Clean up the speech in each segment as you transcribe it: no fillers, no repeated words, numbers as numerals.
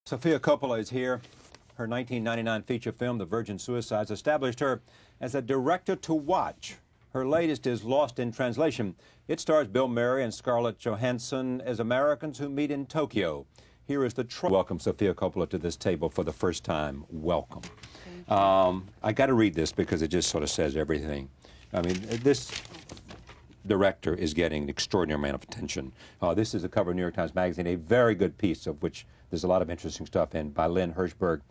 Sofia Coppola is here. Her 1999 feature film, The Virgin Suicides, established her as a director to watch. Her latest is Lost in Translation. It stars Bill Murray and Scarlett Johansson as Americans who meet in Tokyo. Here is the welcome Sofia Coppola to this table for the first time. Welcome. I got to read this because it just sort of says everything. I mean, this director is getting an extraordinary amount of attention. This is the cover of New York Times Magazine, a very good piece of which there's a lot of interesting stuff in, by Lynn Hirschberg.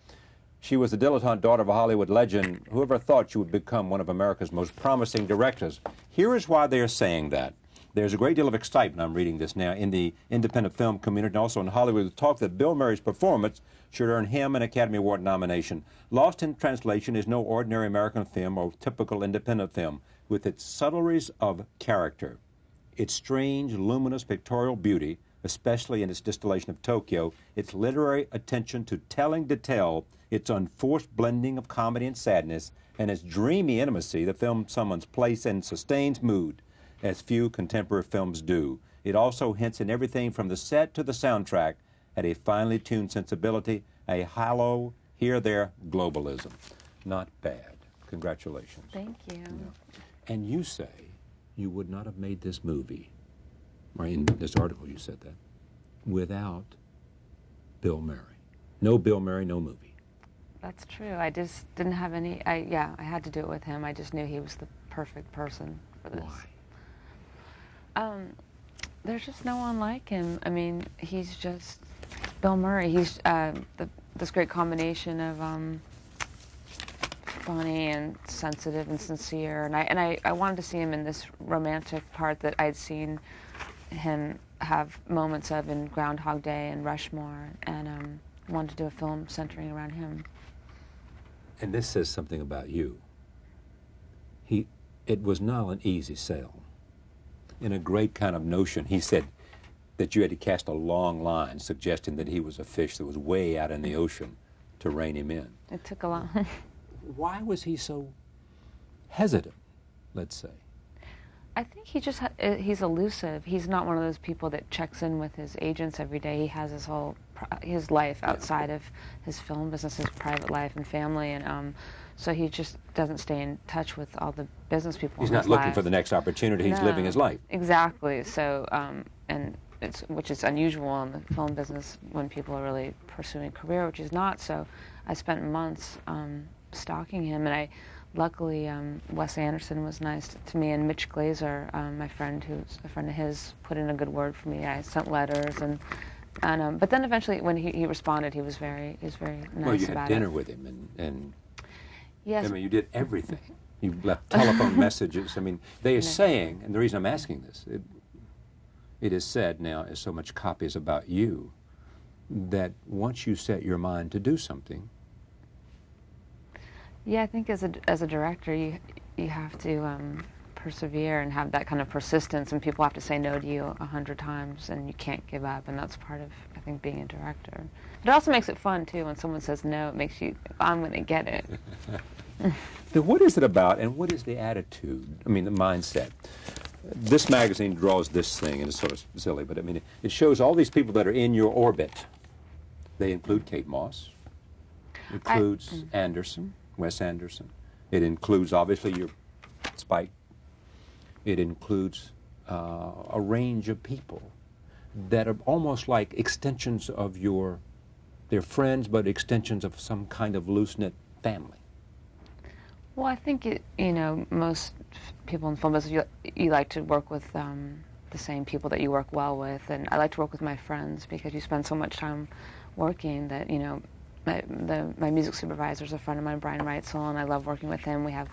She was the dilettante daughter of a Hollywood legend. Whoever thought she would become one of America's most promising directors? Here is why they are saying that. There's a great deal of excitement, I'm reading this now, in the independent film community and also in Hollywood, with talk that Bill Murray's performance should earn him an Academy Award nomination. Lost in Translation is no ordinary American film or typical independent film. With its subtleties of character, its strange, luminous pictorial beauty, especially in its distillation of Tokyo, its literary attention to telling detail, its unforced blending of comedy and sadness, and its dreamy intimacy, the film summons place and sustains mood, as few contemporary films do. It also hints in everything from the set to the soundtrack at a finely tuned sensibility, a hollow, here-there globalism. Not bad. Congratulations. Thank you. And you say you would not have made this movie, or in this article you said that, without Bill Murray. No Bill Murray, no movie. That's true. I just didn't have any, I had to do it with him. I just knew he was the perfect person for this. Why? There's just no one like him. I mean, he's just Bill Murray. He's this great combination of funny and sensitive and sincere, and I wanted to see him in this romantic part that I'd seen him have moments of in Groundhog Day and Rushmore, and wanted to do a film centering around him. And this says something about you. It was not an easy sell. In a great kind of notion, he said that you had to cast a long line, suggesting that he was a fish that was way out in the ocean to rein him in. It took a lot. Why was he so hesitant, let's say? I think he just, he's elusive. He's not one of those people that checks in with his agents every day. He has his whole, his life outside of his film business, his private life and family, and so he just doesn't stay in touch with all the business people. He's not looking for the next opportunity. He's living his life. Exactly. So, and which is unusual in the film business when people are really pursuing a career, which is not. So, I spent months stalking him, and luckily, Wes Anderson was nice to me, and Mitch Glazer, my friend, who's a friend of his, put in a good word for me. I sent letters, and but then eventually, when he responded, he was very nice about it. Well, you had dinner with him, and yes, I mean, you did everything. You left telephone messages. I mean, they are saying, and the reason I'm asking this, it is said now, as so much copy is about you, that once you set your mind to do something. Yeah, I think as a director, you have to persevere and have that kind of persistence, and people have to say no to you 100 times, and you can't give up, and that's part of, I think, being a director. It also makes it fun, too, when someone says no. It makes you, I'm going to get it. So what is it about, and what is the attitude, I mean, the mindset? This magazine draws this thing, and it's sort of silly, but I mean, it shows all these people that are in your orbit. They include Kate Moss, includes Anderson, Wes Anderson. It includes, obviously, your Spike. It includes a range of people that are almost like extensions of they're friends, but extensions of some kind of loose-knit family. Well, I think, most people in film business, you like to work with the same people that you work well with, and I like to work with my friends because you spend so much time working that, my music supervisor is a friend of mine, Brian Reitzel, and I love working with him. We have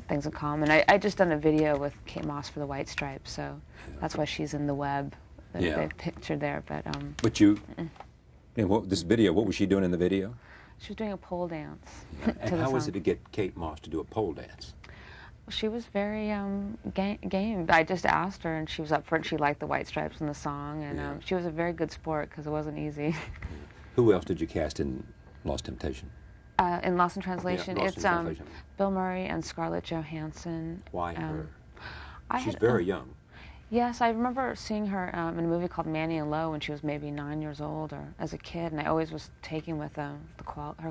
things in common. I just done a video with Kate Moss for the White Stripes, so that's why she's in the web. They've pictured there, But you, this video, what was she doing in the video? She was doing a pole dance. And how was it to get Kate Moss to do a pole dance? She was very game. I just asked her, and she was up for it. She liked the White Stripes and the song, and she was a very good sport because it wasn't easy. Who else did you cast in Lost Temptation? In Lost in Translation, Lost in Translation. Bill Murray and Scarlett Johansson. Why her? She's very young. Yes, I remember seeing her in a movie called Manny and Lo when she was maybe 9 years old or as a kid, and I always was taken with her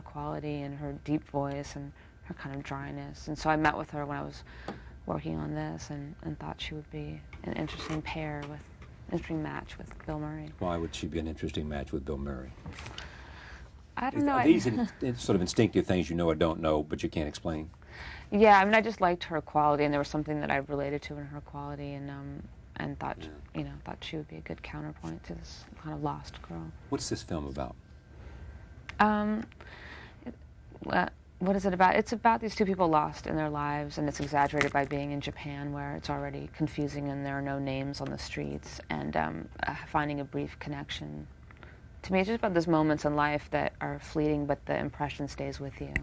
quality and her deep voice and her kind of dryness. And so I met with her when I was working on this and thought she would be an interesting interesting match with Bill Murray. Why would she be an interesting match with Bill Murray? I don't know. Are these sort of instinctive things you know or don't know, but you can't explain? Yeah, I mean, I just liked her quality, and there was something that I related to in her quality, and thought, thought she would be a good counterpoint to this kind of lost girl. What's this film about? What is it about? It's about these two people lost in their lives, and it's exaggerated by being in Japan, where it's already confusing and there are no names on the streets, and finding a brief connection. To me, it's just about those moments in life that are fleeting, but the impression stays with you.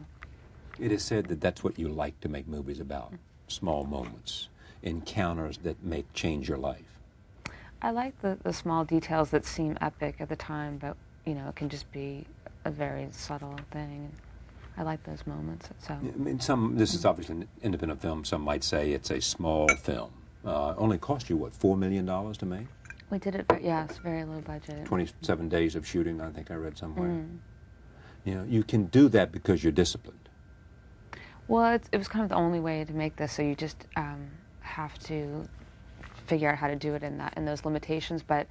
It is said that that's what you like to make movies about, small moments, encounters that change your life. I like the small details that seem epic at the time, but, it can just be a very subtle thing. I like those moments. So. Yeah, I mean, this is obviously an independent film. Some might say it's a small film. Only cost you, what, $4 million to make? We did it, yes, very low budget. 27 days of shooting, I think I read somewhere. You can do that because you're disciplined. Well, it was kind of the only way to make this, so you just have to figure out how to do it in those limitations, but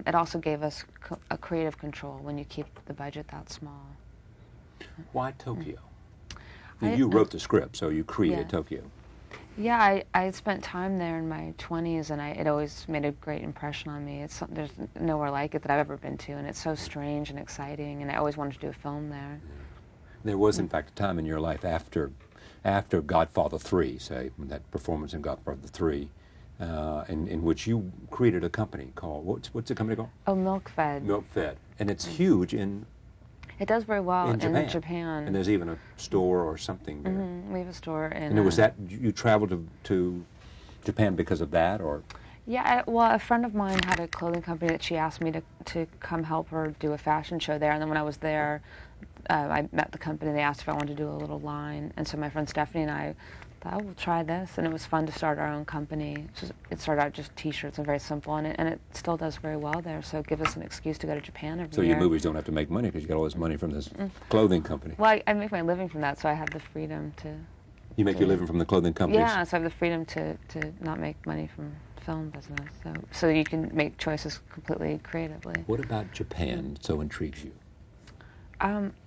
it also gave us a creative control when you keep the budget that small. Why Tokyo? You wrote the script, so you created Tokyo. Yeah, I had spent time there in my 20s, and it always made a great impression on me. There's nowhere like it that I've ever been to, and it's so strange and exciting, and I always wanted to do a film there. There was, in fact, a time in your life after Godfather 3, say, that performance in Godfather 3, in which you created a company called, what's the company called? Oh, Milk Fed. Milk Fed. And it's huge in It does very well in Japan. And there's even a store or something there. We have a store in... And was that, you traveled to Japan because of that, or...? Yeah, well, a friend of mine had a clothing company that she asked me to come help her do a fashion show there, and then when I was there, I met the company. They asked if I wanted to do a little line, and so my friend Stephanie and I thought, we'll try this, and it was fun to start our own company. It started out just T-shirts and very simple, and it still does very well there, so it gives us an excuse to go to Japan every year. So your movies don't have to make money because you get all this money from this clothing company. Well, I make my living from that, so I have the freedom to... You make your living from the clothing companies? Yeah, so I have the freedom to not make money from film business, so you can make choices completely creatively. What about Japan so intrigues you?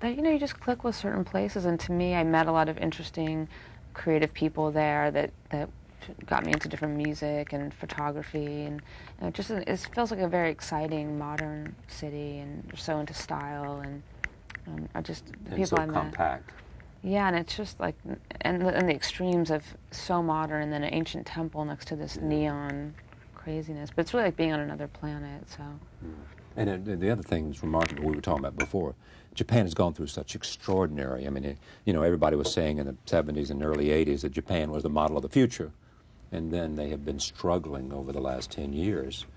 You just click with certain places, and to me, I met a lot of interesting, creative people there that got me into different music and photography, and it feels like a very exciting, modern city, and they're so into style, and the people so I met. Compact. Yeah, and it's just like, and the extremes of so modern, and then an ancient temple next to this neon craziness. But it's really like being on another planet, so. And the other thing that's remarkable, we were talking about before, Japan has gone through such extraordinary, I mean, everybody was saying in the 70s and early 80s that Japan was the model of the future. And then they have been struggling over the last 10 years,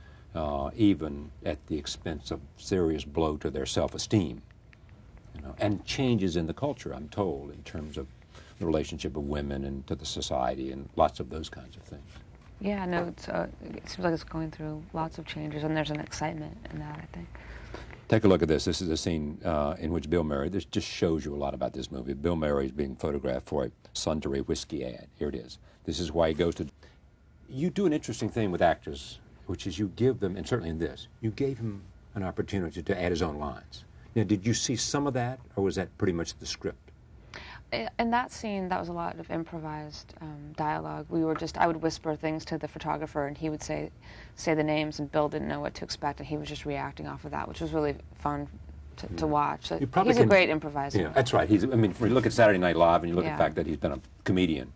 even at the expense of serious blow to their self-esteem. And changes in the culture, I'm told, in terms of the relationship of women and to the society and lots of those kinds of things. Yeah, no, it seems like it's going through lots of changes, and there's an excitement in that, I think. Take a look at this. This is a scene in which Bill Murray, this just shows you a lot about this movie. Bill Murray is being photographed for a Suntory whiskey ad. Here it is. This is why he goes to... You do an interesting thing with actors, which is you give them, and certainly in this, you gave him an opportunity to add his own lines. Now, did you see some of that, or was that pretty much the script? In that scene, that was a lot of improvised dialogue. I would whisper things to the photographer, and he would say the names, and Bill didn't know what to expect, and he was just reacting off of that, which was really fun to watch. He's a great improviser. Yeah, that's right. When you look at Saturday Night Live, and you look at the fact that he's been a comedian,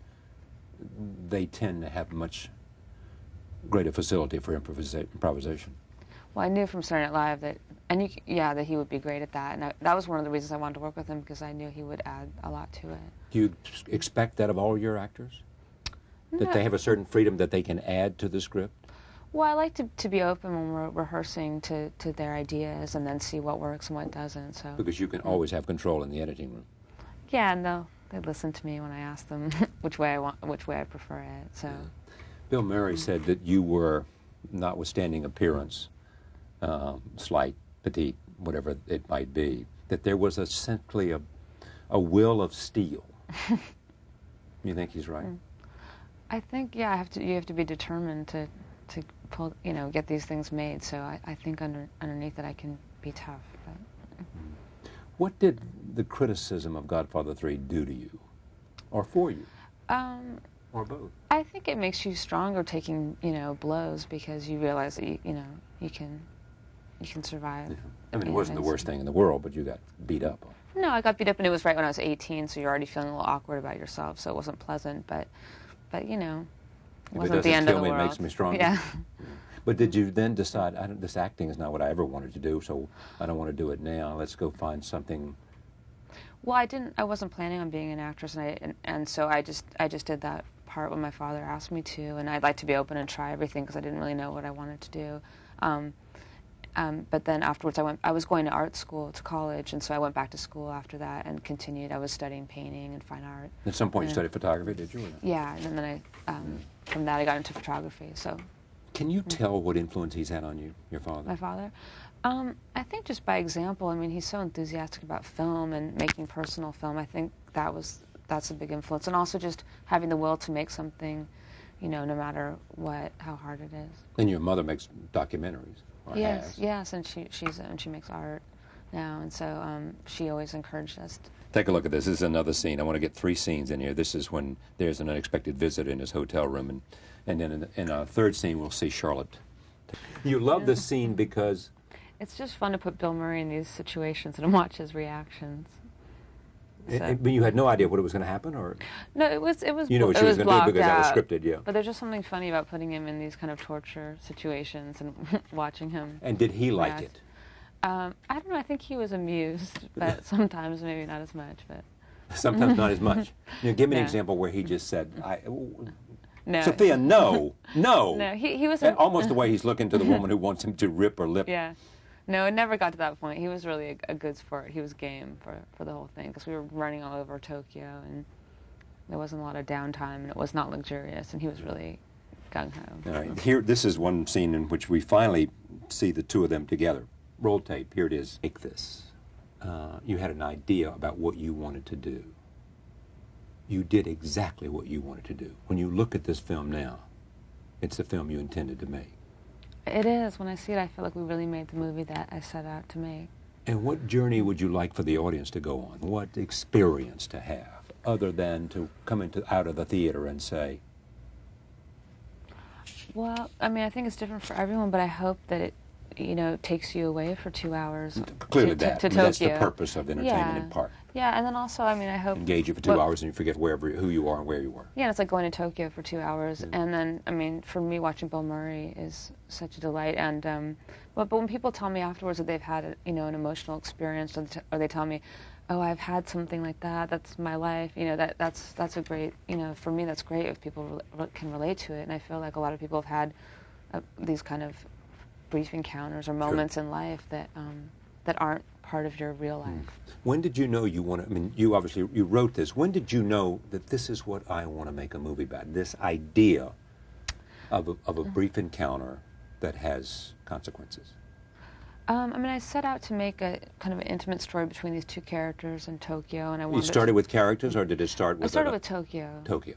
they tend to have much greater facility for improvisation. Well, I knew from Saturday Night Live that he would be great at that, and that was one of the reasons I wanted to work with him, because I knew he would add a lot to it. Do you expect that of all your actors? No. That they have a certain freedom that they can add to the script? Well, I like to be open when we're rehearsing to their ideas, and then see what works and what doesn't. So because you can always have control in the editing room. Yeah, no, they listen to me when I ask them which way I prefer it. So. Bill Murray said that you were notwithstanding appearance, slight, petite, whatever it might be, that there was essentially a will of steel. You think he's right? I think, yeah, you have to be determined to pull, get these things made. So I think underneath it I can be tough. But. What did the criticism of Godfather 3 do to you, or for you, or both? I think it makes you stronger taking, blows, because you realize that you can survive. Yeah. I mean, it wasn't the worst thing in the world, but you got beat up. No, I got beat up, and it was right when I was 18, so you're already feeling a little awkward about yourself, so it wasn't pleasant, but it wasn't the end of the world. It makes me stronger. Yeah. But did you then decide, this acting is not what I ever wanted to do, so I don't want to do it now. Let's go find something. Well, I wasn't planning on being an actress, and so I just did that part when my father asked me to, and I'd like to be open and try everything because I didn't really know what I wanted to do. But then afterwards, I was going to art school, to college, and so I went back to school after that and continued. I was studying painting and fine art. At some point, you studied photography, did you? Yeah, and then from that I got into photography. So. Can you tell what influence he's had on you, your father? My father? I think just by example. I mean, he's so enthusiastic about film and making personal film. I think that's a big influence. And also just having the will to make something, no matter how hard it is. And your mother makes documentaries. Yes, and she makes art now, and so she always encouraged us. Take a look at this. This is another scene. I want to get 3 scenes in here. This is when there's an unexpected visitor in his hotel room, and then in a third scene we'll see Charlotte. You love this scene because it's just fun to put Bill Murray in these situations and watch his reactions. So. But you had no idea what was going to happen, or no? It was. You know what she was going to do because that was scripted, yeah. But there's just something funny about putting him in these kind of torture situations and watching him. And did he like it? I don't know. I think he was amused, but sometimes maybe not as much. But sometimes not as much. Give me an example where he just said, "No, Sophia, no." No, he was almost the way he's looking to the woman who wants him to rip her lip. Yeah. No, it never got to that point. He was really a good sport. He was game for the whole thing because we were running all over Tokyo and there wasn't a lot of downtime and it was not luxurious and he was really gung-ho. All right, here, this is one scene in which we finally see the two of them together. Roll tape, here it is. Take this. You had an idea about what you wanted to do. You did exactly what you wanted to do. When you look at this film now, it's the film you intended to make. It is. When I see it, I feel like we really made the movie that I set out to make. And what journey would you like for the audience to go on? What experience to have, other than to come out of the theater and say? Well, I mean, I think it's different for everyone, but I hope that it, takes you away for 2 hours. Clearly to Tokyo. That's the purpose of entertainment in part. Yeah, and then also, I mean, I hope... Engage you for 2 hours and you forget who you are and where you were. Yeah, it's like going to Tokyo for 2 hours. And then, I mean, for me, watching Bill Murray is such a delight. And but when people tell me afterwards that they've had, an emotional experience, or they tell me, oh, I've had something like that, that's my life, that's a great, for me, that's great if people can relate to it. And I feel like a lot of people have had these kind of brief encounters or moments in life that aren't part of your real life. When did you know you want to, I mean, you wrote this. When did you know that this is what I want to make a movie about? This idea of a brief encounter that has consequences. I mean, I set out to make a kind of an intimate story between these two characters in Tokyo, and I wanted. You started with characters, or did it start with? I started with Tokyo. Tokyo.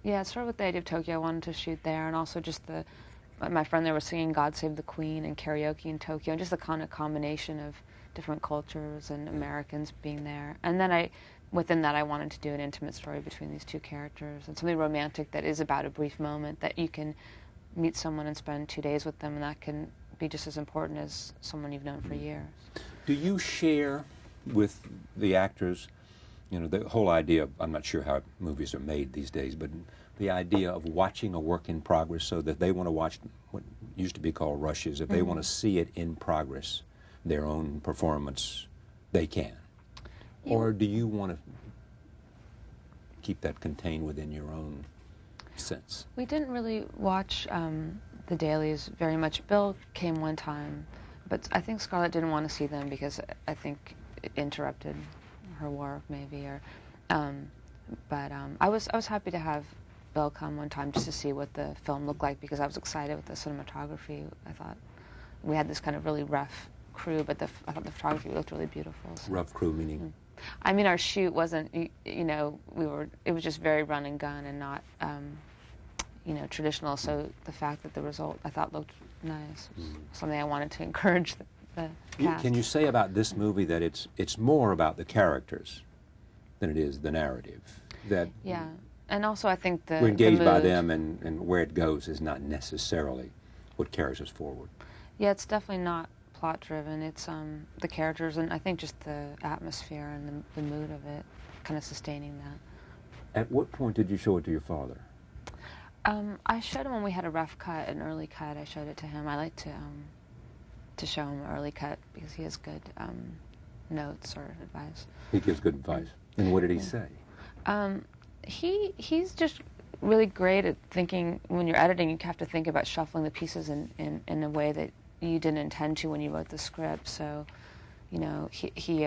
Yeah, it started with the idea of Tokyo. I wanted to shoot there, and also just my friend there was singing "God Save the Queen" and karaoke in Tokyo, and just the kind of combination of different cultures and Americans being there. And then within that, I wanted to do an intimate story between these two characters and something romantic that is about a brief moment that you can meet someone and spend 2 days with them, and that can be just as important as someone you've known for years. Do you share with the actors, the whole idea of, I'm not sure how movies are made these days, but the idea of watching a work in progress so that they want to watch what used to be called rushes, if they want to see it in progress, their own performance, they can? Yeah. Or do you want to keep that contained within your own sense? We didn't really watch the dailies very much. Bill came one time, but I think Scarlett didn't want to see them because I think it interrupted her work maybe. But I was happy to have Bill come one time just to see what the film looked like because I was excited with the cinematography. I thought we had this kind of really rough crew, but I thought the photography looked really beautiful. So. Rough crew meaning? I mean, our shoot wasn't, you know, it was just very run and gun and not, you know, traditional. So the fact that the result I thought looked nice was something I wanted to encourage the cast. Can you say about this movie that it's more about the characters than it is the narrative? That yeah, and also I think we're engaged by them, and where it goes is not necessarily what carries us forward. Yeah, it's definitely not plot driven. It's the characters, and I think just the atmosphere and the mood of it, kind of sustaining that. At what point did you show it to your father? I showed him when we had a rough cut, an early cut. I showed it to him. I like to show him an early cut because he has good notes or advice. He gives good advice. And what did he say? He's just really great at thinking. When you're editing, you have to think about shuffling the pieces in a way that you didn't intend to when you wrote the script. So, you know, he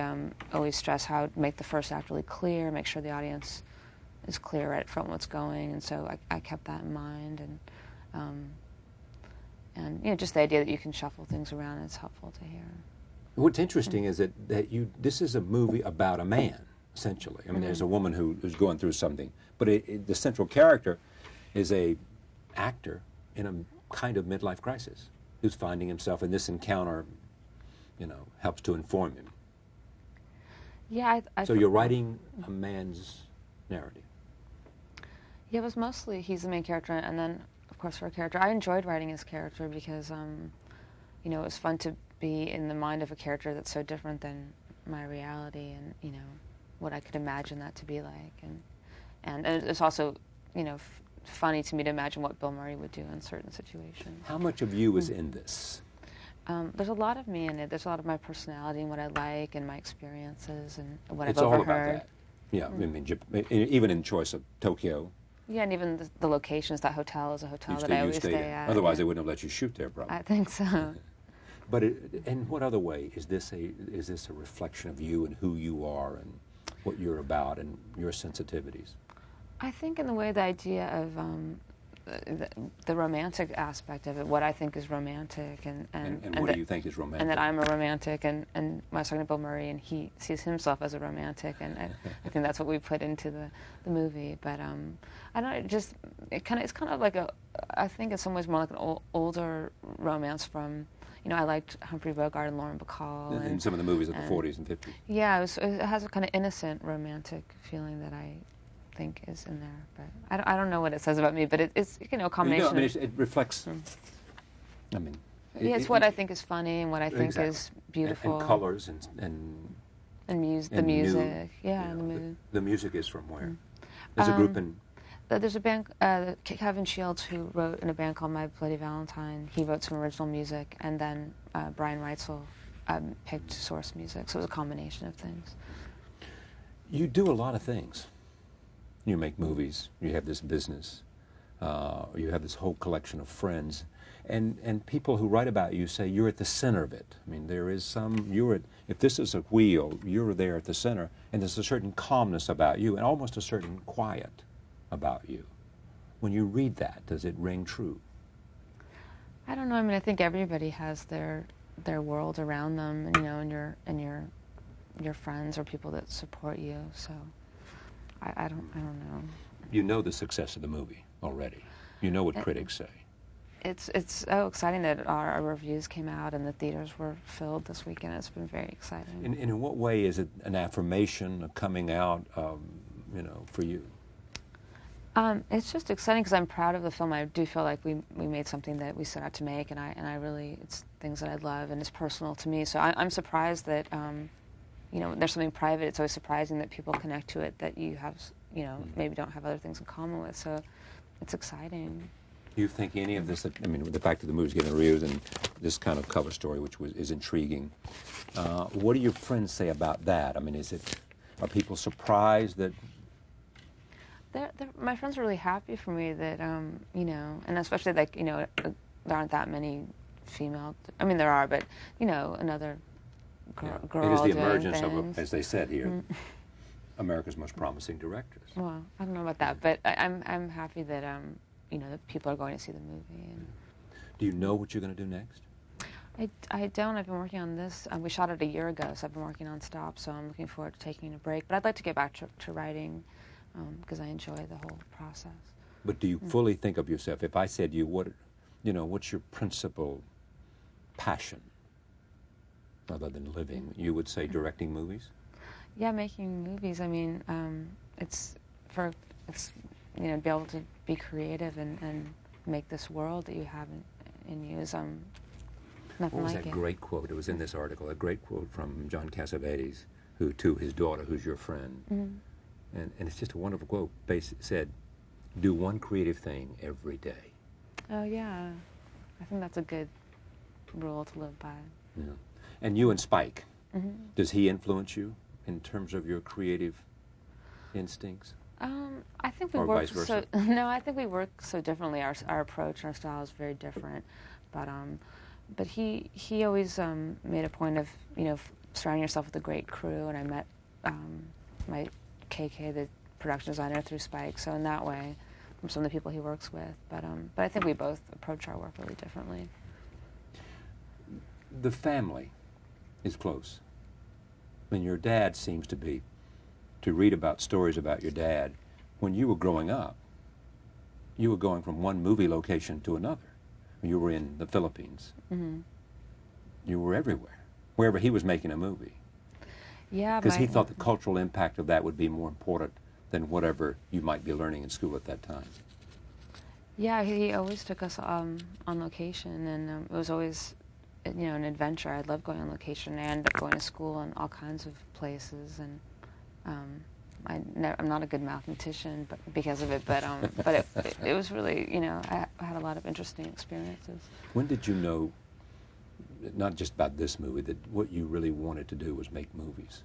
always stressed how to make the first act really clear, make sure the audience is clear right from what's going, and so I kept that in mind, and you know, just the idea that you can shuffle things around is helpful to hear. What's interesting is that this is a movie about a man, essentially. I mean, there's a woman who's going through something, but the central character is a actor in a kind of midlife crisis who's finding himself, and this encounter, you know, helps to inform him. Yeah, so you're writing a man's narrative. Yeah, it was mostly he's the main character, and then, of course, her character. I enjoyed writing his character because, you know, it was fun to be in the mind of a character that's so different than my reality, and you know, what I could imagine that to be like, and it's also, you know, funny to me to imagine what Bill Murray would do in certain situations. How much of you is in this? There's a lot of me in it. There's a lot of my personality and what I like and my experiences and what It's I've overheard. all about that. Yeah, I mean, even in choice of Tokyo. Yeah, and even the locations. That hotel is a hotel that I You always stay stay in. at. Otherwise, yeah. they wouldn't have let you shoot there, probably. I think so. But in what other way is this a reflection of you and who you are and what you're about and your sensitivities? I think in the way the idea of the romantic aspect of it, what I think is romantic, and what do you think is romantic? and that I'm a romantic, and when I was talking to Bill Murray, and he sees himself as a romantic, and I think that's what we put into the movie. But I don't know, it's kind of like I think in some ways more like an older romance from. You know, I liked Humphrey Bogart and Lauren Bacall. And some of the movies of the 40s and 50s. Yeah, it has a kind of innocent, romantic feeling that I think is in there. But I don't know what it says about me, but it's you know, a combination. No, I mean, it reflects, I mean... Yeah, it's what I think is funny and what I think is beautiful. And colors and the music, yeah, and the mood. The music is from where? There's a group in... There's a band, Kevin Shields, who wrote in a band called My Bloody Valentine. He wrote some original music, and then Brian Reitzel picked source music, so it was a combination of things. You do a lot of things. You make movies, you have this business, you have this whole collection of friends, and people who write about you say you're at the center of it. I mean, there is some, if this is a wheel, you're there at the center, and there's a certain calmness about you, and almost a certain quiet about you. When you read that, does it ring true? I don't know. I mean, I think everybody has their world around them, you know, and your friends or people that support you. So I don't know. You know the success of the movie already. You know what critics say. It's so exciting that our reviews came out and the theaters were filled this weekend. It's been very exciting. And in what way is it an affirmation, a coming out, you know, for you? It's just exciting because I'm proud of the film. I do feel like we made something that we set out to make, and I really, it's things that I love, and it's personal to me. So I'm surprised that, you know, there's something private. It's always surprising that people connect to it that you have, you know, maybe don't have other things in common with. So it's exciting. Do you think any of this, I mean, the fact that the movie's getting reviews and this kind of cover story, which is intriguing, what do your friends say about that? I mean, are people surprised that... My friends are really happy for me that, you know, and especially like, you know, there aren't that many female, I mean there are, but, you know, another girl It is the doing emergence things. of, as they said here, America's most promising directors. Well, I don't know about that, but I'm happy that you know, that people are going to see the movie. And Do you know what you're going to do next? I don't. I've been working on this. We shot it a year ago, so I've been working non-stop, so I'm looking forward to taking a break. But I'd like to get back to writing because I enjoy the whole process. But do you fully think of yourself, if I said to you, what's your principal passion other than living, you would say directing movies? Yeah, making movies. I mean, it's you know, be able to be creative and make this world that you have in you is nothing What was like that it. great quote? It was in this article, a great quote from John Cassavetes, who to his daughter, who's your friend. Mm-hmm. And it's just a wonderful quote. Said, do one creative thing every day. Oh, yeah. I think that's a good rule to live by. Yeah. And you and Spike, Mm-hmm. does he influence you in terms of your creative instincts? I think we Or work vice versa? no. I think we work so differently. Our approach and our style is very different. But he always made a point of, you know, surrounding yourself with a great crew. And I met my KK, the production designer, through Spike. So in that way, from some of the people he works with. But I think we both approach our work really differently. The family is close. I mean, your dad seems to be, to read about stories about your dad, when you were growing up, you were going from one movie location to another. You were in the Philippines. Mm-hmm. You were everywhere, wherever he was making a movie. Yeah, Because he thought the cultural impact of that would be more important than whatever you might be learning in school at that time. Yeah, he always took us on location, and it was always, you know, an adventure. I loved going on location. I ended up going to school in all kinds of places, and I'm not a good mathematician, but because of it. But it was really, you know, I had a lot of interesting experiences. When did you know, not just about this movie, that what you really wanted to do was make movies?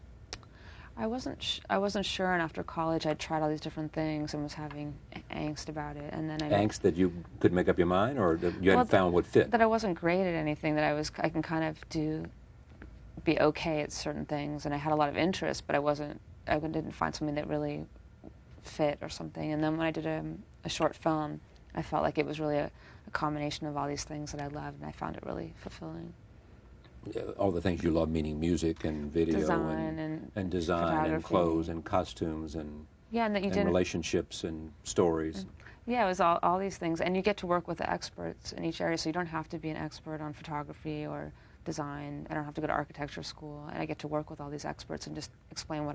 I wasn't sure, and after college, I tried all these different things and was having angst about it. And then Angst that you couldn't make up your mind, or that you hadn't found what fit? That I wasn't great at anything. That I can kind of be okay at certain things, and I had a lot of interest, but I didn't find something that really fit or something. And then when I did a short film, I felt like it was really a combination of all these things that I loved, and I found it really fulfilling. All the things you love, meaning music and video design and design and clothes and costumes and relationships and stories. Yeah, it was all these things, and you get to work with the experts in each area, so you don't have to be an expert on photography or design. I don't have to go to architecture school, and I get to work with all these experts and just explain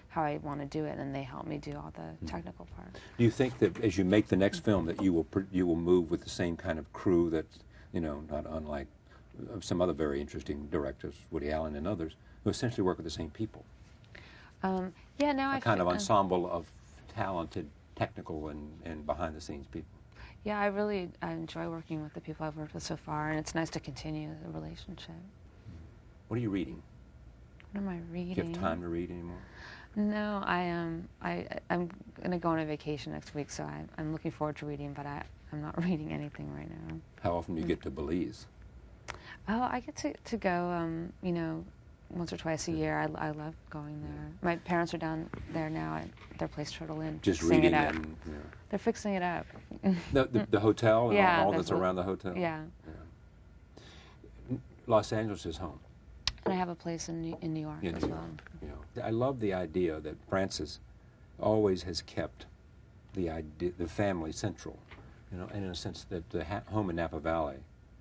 how I want to do it, and then they help me do all the technical part. Do you think that as you make the next film that you will move with the same kind of crew that, you know, not unlike some other very interesting directors, Woody Allen and others, who essentially work with the same people? Yeah, now a kind of ensemble of talented, technical, and behind-the-scenes people. Yeah, I enjoy working with the people I've worked with so far, and it's nice to continue the relationship. What are you reading? What am I reading? Do you have time to read anymore? No, I'm going to go on a vacation next week, so I'm looking forward to reading, but I'm not reading anything right now. How often do you get to Belize? Oh, I get to go, you know, once or twice a year. I love going there. My parents are down there now at their place, Turtle Inn. Just fixing reading it up. and... Yeah. They're fixing it up. The hotel and Yeah, all that's around the hotel? Yeah. Los Angeles is home. And I have a place in New York as well. I love the idea that Francis always has kept the family central, you know, and in a sense that the home in Napa Valley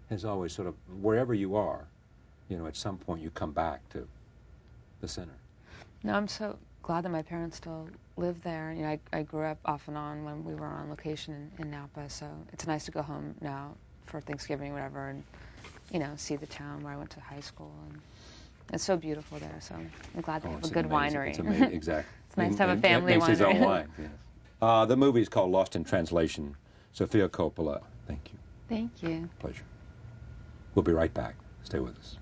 has always sort of, wherever you are, you know, at some point you come back to the center. No, I'm so glad that my parents still live there. You know, I grew up off and on when we were on location in Napa, so it's nice to go home now for Thanksgiving or whatever and, you know, see the town where I went to high school. And it's so beautiful there, so I'm glad they have a good winery. It's amazing, exactly. It's nice to have a family makes winery. his own wine, yes. The movie is called Lost in Translation. Sofia Coppola, thank you. Thank you. Pleasure. We'll be right back. Stay with us.